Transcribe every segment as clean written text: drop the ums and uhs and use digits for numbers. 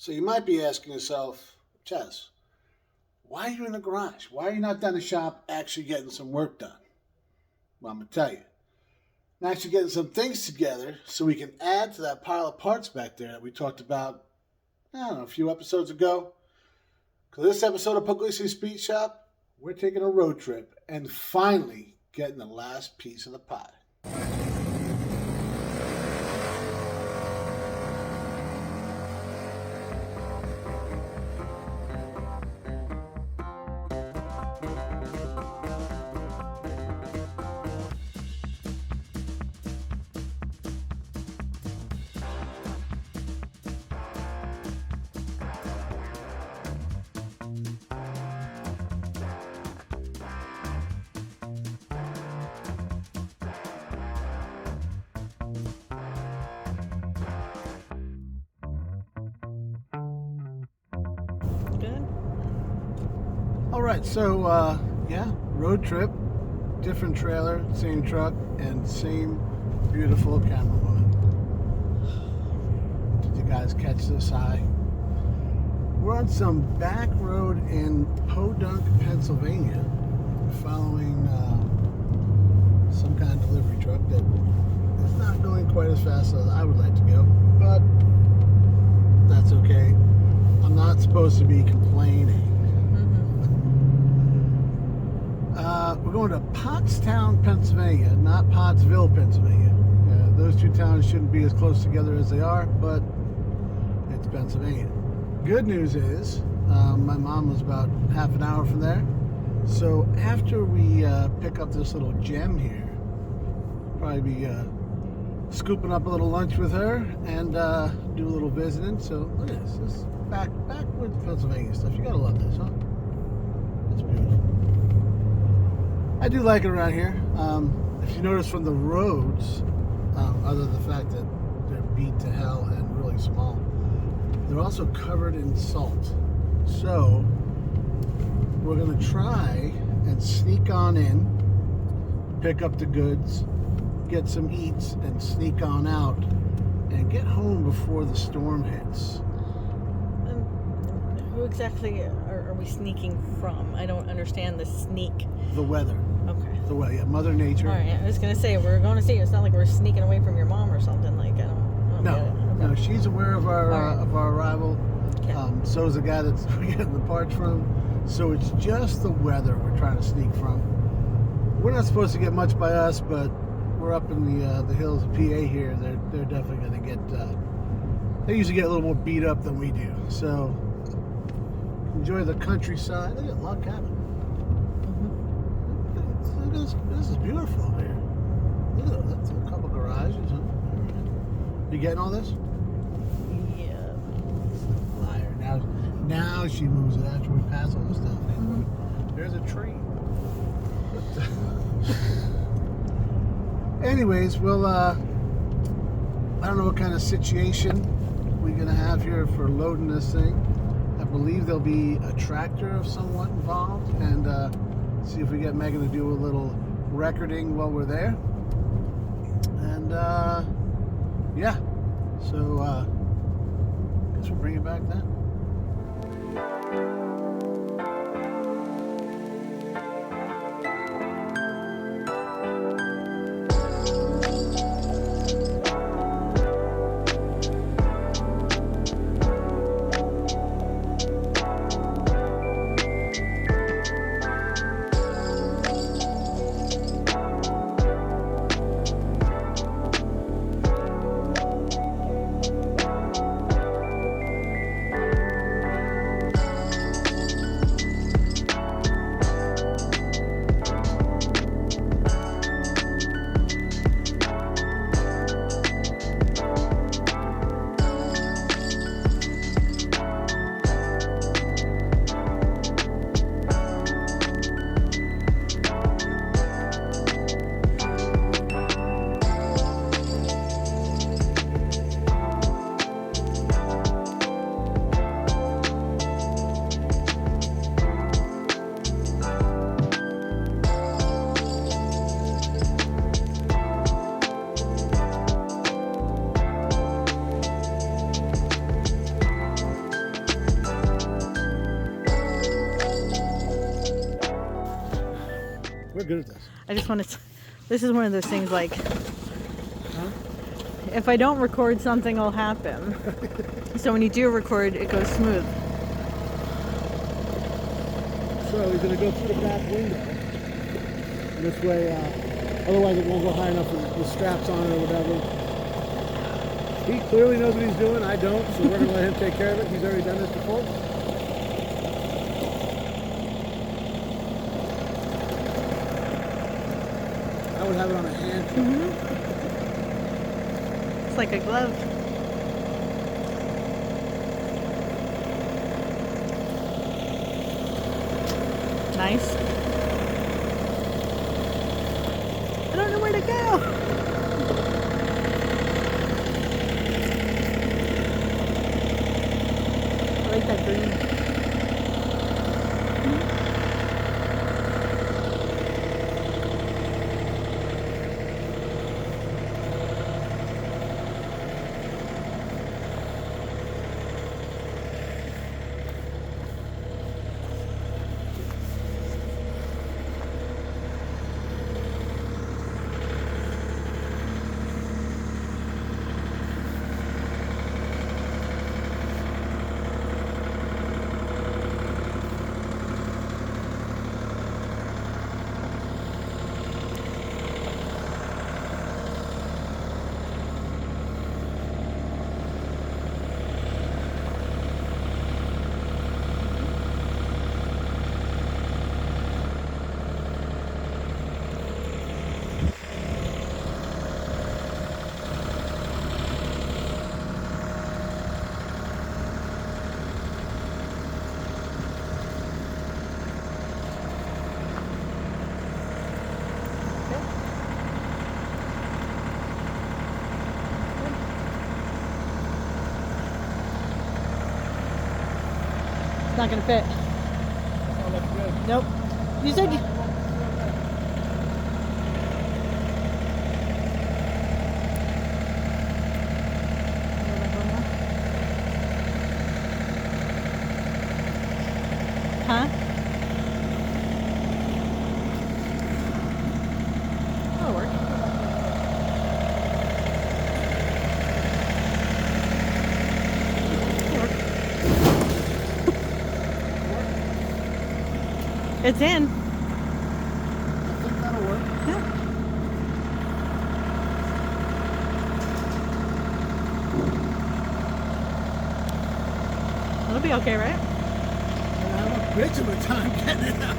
So you might be asking yourself, Chaz, why are you in the garage? Why are you not down the shop actually getting some work done? Well, I'm going to tell you. I'm actually getting some things together so we can add to that pile of parts back there that we talked about, I don't know, a few episodes ago. Because this episode of Pugliese Speed Shop, we're taking a road trip and finally getting the last piece of the pie. All right, so road trip, different trailer, same truck, and same beautiful camera woman. Did you guys catch this? We're on some back road in Podunk, Pennsylvania, following some kind of delivery truck that is not going quite as fast as I would like to go, but that's okay. I'm not supposed to be complaining. We're going to Pottstown, Pennsylvania, not Pottsville, Pennsylvania. Those two towns shouldn't be as close together as they are, but it's Pennsylvania. Good news is, my mom was about half an hour from there. So after we pick up this little gem here, probably be scooping up a little lunch with her and do a little visiting. So look at this. This is backwoods Pennsylvania stuff. You gotta love this, huh? It's beautiful. I do like it around here. If you notice from the roads, other than the fact that they're beat to hell and really small, they're also covered in salt. So we're gonna try and sneak on in, pick up the goods, get some eats, and sneak on out and get home before the storm hits. Who exactly are we sneaking from? I don't understand the sneak. The weather. Okay. The weather, yeah, Mother Nature. All right, I was going to say, we're going to see. It's not like we're sneaking away from your mom or something. Like, I don't No, get it. Okay. no, she's aware of our arrival. Okay. So is the guy that's we're getting the parts from. So it's just the weather we're trying to sneak from. We're not supposed to get much by us, but we're up in the hills of PA here. They're definitely going to get. They usually get a little more beat up than we do. So enjoy the countryside. Look at log cabin. This is beautiful here. Look at that. That's a couple garages. Huh? You getting all this? Yeah. Liar. Now she moves it after we pass all this stuff. There's a tree. Anyways, well, I don't know what kind of situation we're gonna have here for loading this thing. I believe there'll be a tractor of somewhat involved, and see if we get Megan to do a little recording while we're there. And yeah, so I guess we'll bring it back then. We're good at this. I just want to. This is one of those things like, if I don't record, something will happen. So when you do record, it goes smooth. So he's going to go through the back window. This way, otherwise it won't go high enough with the straps on it or whatever. He clearly knows what he's doing. I don't, so we're going to let him take care of it. He's already done this before. I would have it on a hand. It's like a glove. Nice. I don't know where to go. I like that green. It's not gonna fit. Oh, that's good. Nope. You said you... Huh? That'll work. It's in. I think that'll work. Yeah. It'll be okay, right? I have a bitch of a time getting it out.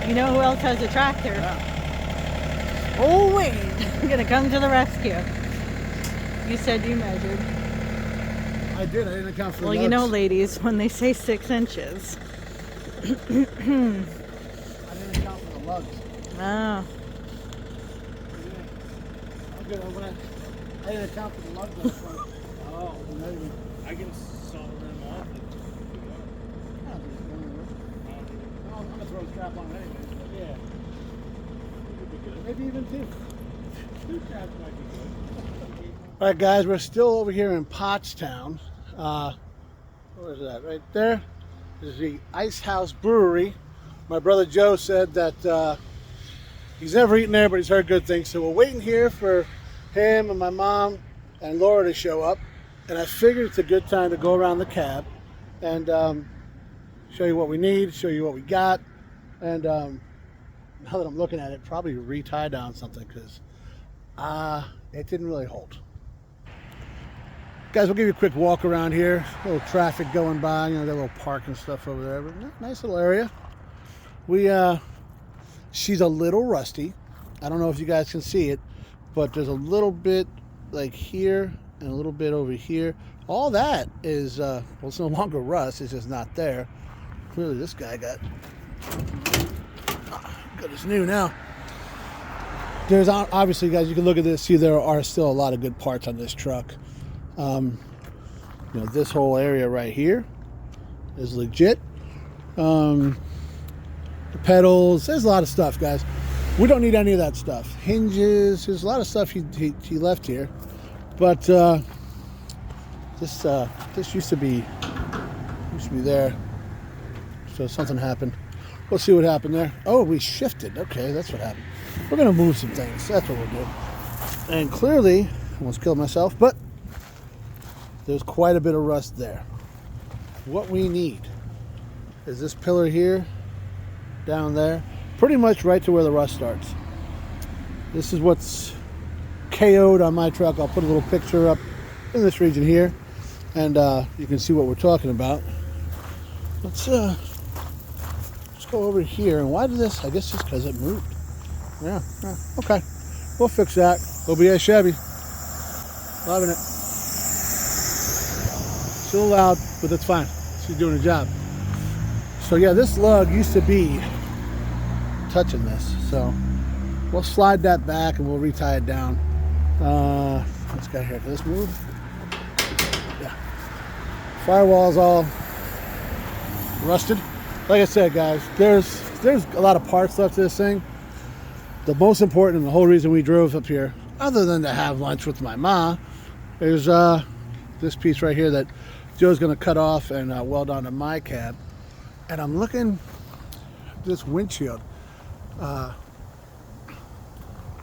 You know who else has a tractor? Yeah. Oh wait, I'm gonna come to the rescue. You said you measured. I did. I didn't account for the Well, you know, lugs. ladies, when they say 6 inches. I didn't account for the lugs. Oh. I'm good. I didn't account for the lugs on the front. Oh, I can solve them off. I'm gonna throw a strap on it anyways. But Yeah. maybe even two. Two straps might be good. All right, guys, we're still over here in Pottstown. Where is that? Right there. This is the Ice House Brewery. My brother Joe said that he's never eaten there, but he's heard good things. So we're waiting here for him and my mom and Laura to show up. And I figured it's a good time to go around the cab and show you what we need, show you what we got. And now that I'm looking at it, probably re-tie down something because it didn't really hold. Guys, we'll give you a quick walk around here. A little traffic going by, you know, that little park and stuff over there, but nice little area. She's a little rusty. I don't know if you guys can see it, but there's a little bit like here and a little bit over here. All that is, well, it's no longer rust, it's just not there. Clearly this guy got good as new now. There's obviously, guys, you can look at this, see there are still a lot of good parts on this truck. You know, this whole area right here is legit. The pedals, there's a lot of stuff, guys. We don't need any of that stuff. Hinges, there's a lot of stuff he left here. But this used to be there. So something happened. we'll see what happened there. Oh, we shifted. Okay, that's what happened. We're going to move some things. That's what we'll do. And clearly, I almost killed myself, but there's quite a bit of rust there. What we need is this pillar here, down there, pretty much right to where the rust starts. This is what's KO'd on my truck. I'll put a little picture up in this region here, and you can see what we're talking about. Let's go over here. And why did this? I guess just because it moved. Yeah, okay. We'll fix that. OBS Chevy. Loving it. Still loud, but that's fine. She's doing her job. So yeah, this lug used to be touching this. So we'll slide that back and we'll retie it down. Let's go here. Can this move? Yeah. Firewall's all rusted. Like I said, guys, there's a lot of parts left to this thing. The most important and the whole reason we drove up here, other than to have lunch with my ma, is this piece right here that Joe's going to cut off and weld onto my cab. And I'm looking at this windshield.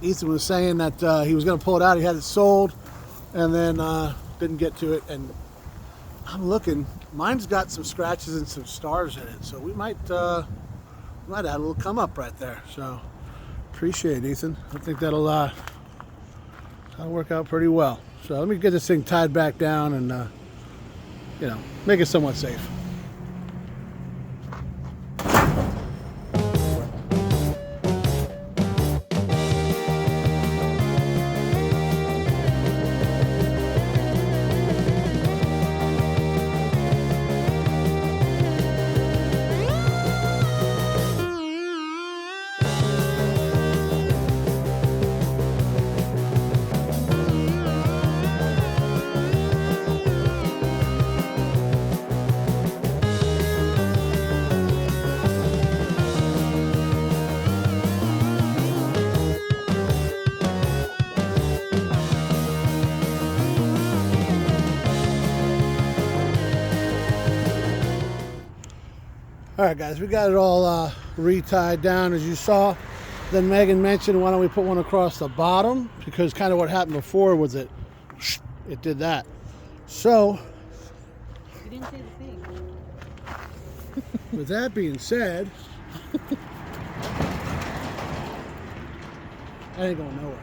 Ethan was saying that he was going to pull it out. He had it sold and then didn't get to it. And I'm looking. Mine's got some scratches and some stars in it. So we might add a little come up right there. So appreciate it, Ethan. I think that'll work out pretty well. So let me get this thing tied back down and make it somewhat safe. Alright guys, we got it all retied down as you saw. Then Megan mentioned, why don't we put one across the bottom, because kind of what happened before was it did that. So You didn't say the thing. with that being said, that ain't going nowhere.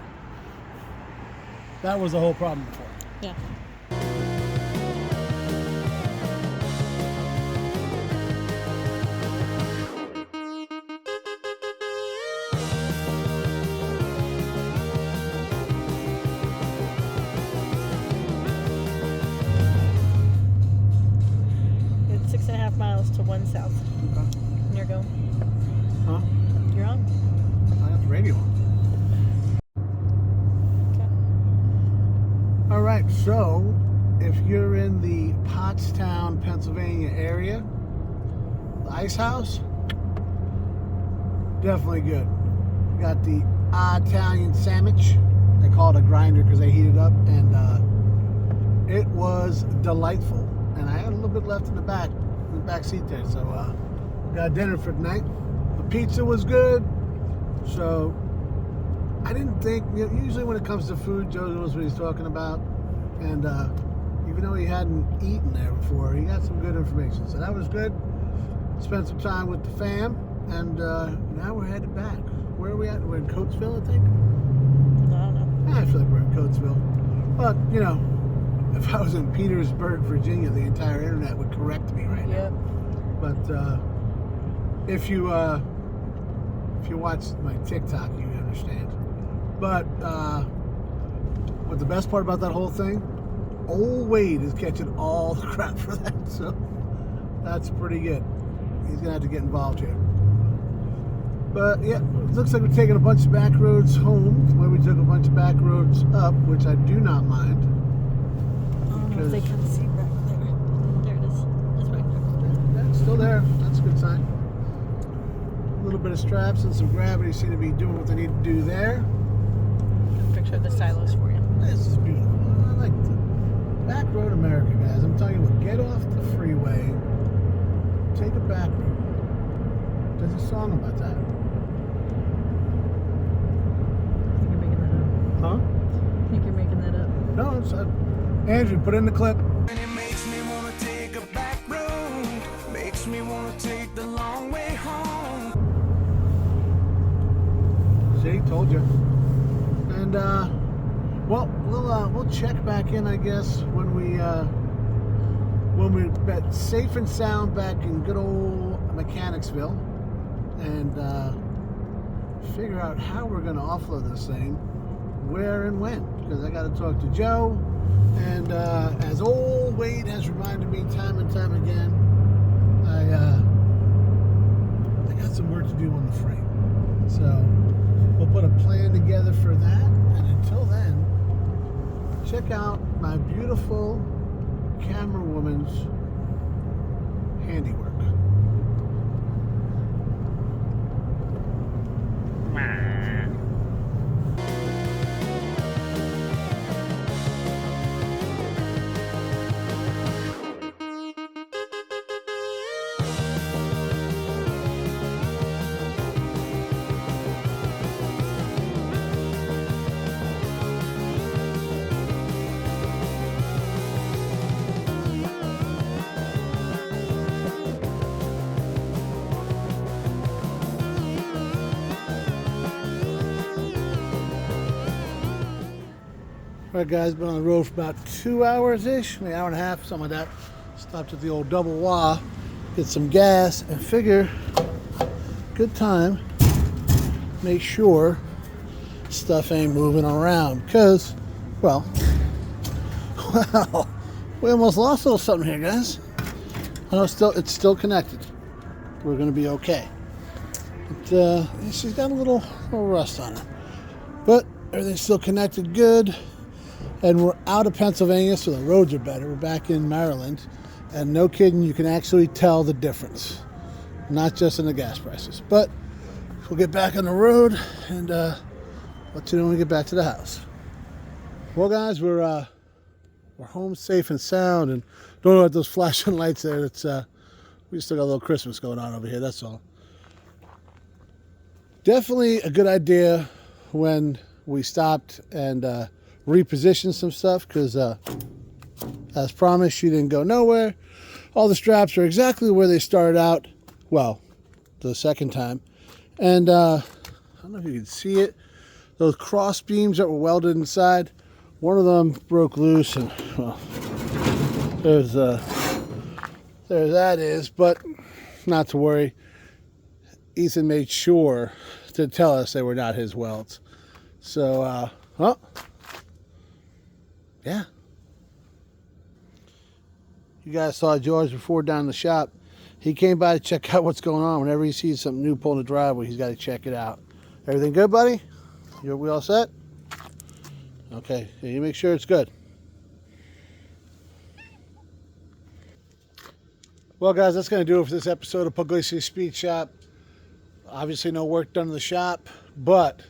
That was the whole problem before. Yeah. It's 6.5 miles to 1 south. Okay. And you're going. Huh? You're on. I got the radio on. Okay. All right, so if you're in the Pottstown, Pennsylvania area, the Ice House, definitely good. We got the Italian sandwich. They call it a grinder because they heat it up, and it was delightful. And I had a little bit left in the back seat there, so got dinner for tonight. The pizza was good, so I didn't think, usually when it comes to food, Joe knows what he's talking about, and even though he hadn't eaten there before, he got some good information, so that was good. Spent some time with the fam, and now we're headed back. Where are we at? We're in Coatesville, I think? I don't know. I feel like we're in Coatesville, but if I was in Petersburg, Virginia, the entire internet would correct me right now. Yep. But if you watch my TikTok, you understand. But what the best part about that whole thing, old Wade is catching all the crap for that, so that's pretty good. He's gonna have to get involved here. But yeah, it looks like we're taking a bunch of back roads home, where we took a bunch of back roads up, which I do not mind. I don't know if they can see back there. There it is. It's right there. Yeah, it's still there. That's a good sign. A little bit of straps and some gravity seem to be doing what they need to do there. Picture of the silos for you. This is beautiful. I like the back road America, guys. I'm telling you what, get off the freeway, take a back road. There's a song about that. I think you're making that up. Huh? I think you're making that up. No, it's Andrew, put in the clip. And it makes me wanna take a back road, makes me wanna take the long way home. See, told you. And well, we'll check back in, I guess, when we're safe and sound back in good old Mechanicsville, and figure out how we're going to offload this thing, where and when, because I got to talk to Joe, and as old Wade has reminded me time and time again, I got some work to do on the frame, so we'll put a plan together for that. And until then, check out my beautiful camera woman's handiwork. Alright guys, been on the road for about 2 hours-ish, maybe an hour and a half, something like that. Stopped at the old Double Wah, get some gas, and figure, good time, make sure stuff ain't moving around. Because, well, we almost lost a little something here, guys. I know it's still connected. We're going to be okay. But, she's got a little rust on her. But everything's still connected good. And we're out of Pennsylvania, so the roads are better. We're back in Maryland. And no kidding, you can actually tell the difference. Not just in the gas prices. But we'll get back on the road and let you know when we get back to the house. Well, guys, we're home safe and sound. And don't know about those flashing lights there. It's we still got a little Christmas going on over here, that's all. Definitely a good idea when we stopped and reposition some stuff, because as promised, she didn't go nowhere. All the straps are exactly where they started out, well, the second time. And I don't know if you can see it, those cross beams that were welded inside, one of them broke loose, and well, there that is. But not to worry, Ethan made sure to tell us they were not his welds. So well, yeah. You guys saw George before down in the shop. He came by to check out what's going on. Whenever he sees something new pulling the driveway, he's got to check it out. Everything good, buddy? We all set? Okay, yeah, you make sure it's good. Well, guys, that's going to do it for this episode of Pugliese Speed Shop. Obviously, no work done in the shop, but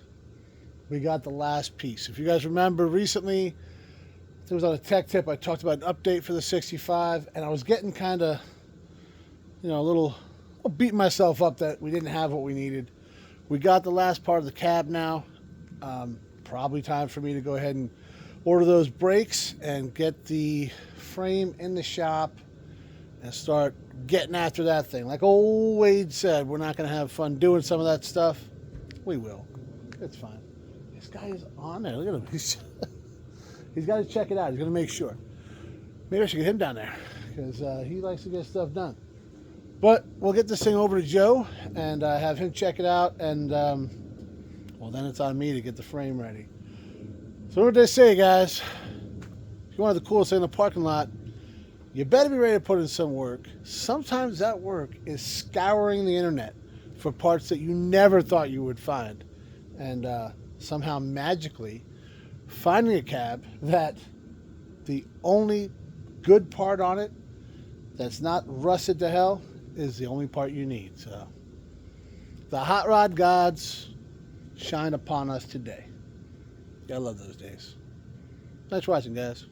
we got the last piece. If you guys remember recently, it was on a tech tip, I talked about an update for the 65, and I was getting kind of, a little beating myself up that we didn't have what we needed. We got the last part of the cab now. Probably time for me to go ahead and order those brakes and get the frame in the shop and start getting after that thing. Like old Wade said, we're not going to have fun doing some of that stuff. We will. It's fine. This guy is on there. Look at him. He's got to check it out. He's going to make sure. Maybe I should get him down there, because he likes to get stuff done. But we'll get this thing over to Joe and have him check it out. And, well, then it's on me to get the frame ready. So what did they say, guys? If you wanted the coolest thing in the parking lot, you better be ready to put in some work. Sometimes that work is scouring the internet for parts that you never thought you would find. And somehow magically finding a cab that the only good part on it that's not rusted to hell is the only part you need. So the hot rod gods shine upon us today. Gotta love those days. Thanks for watching, guys.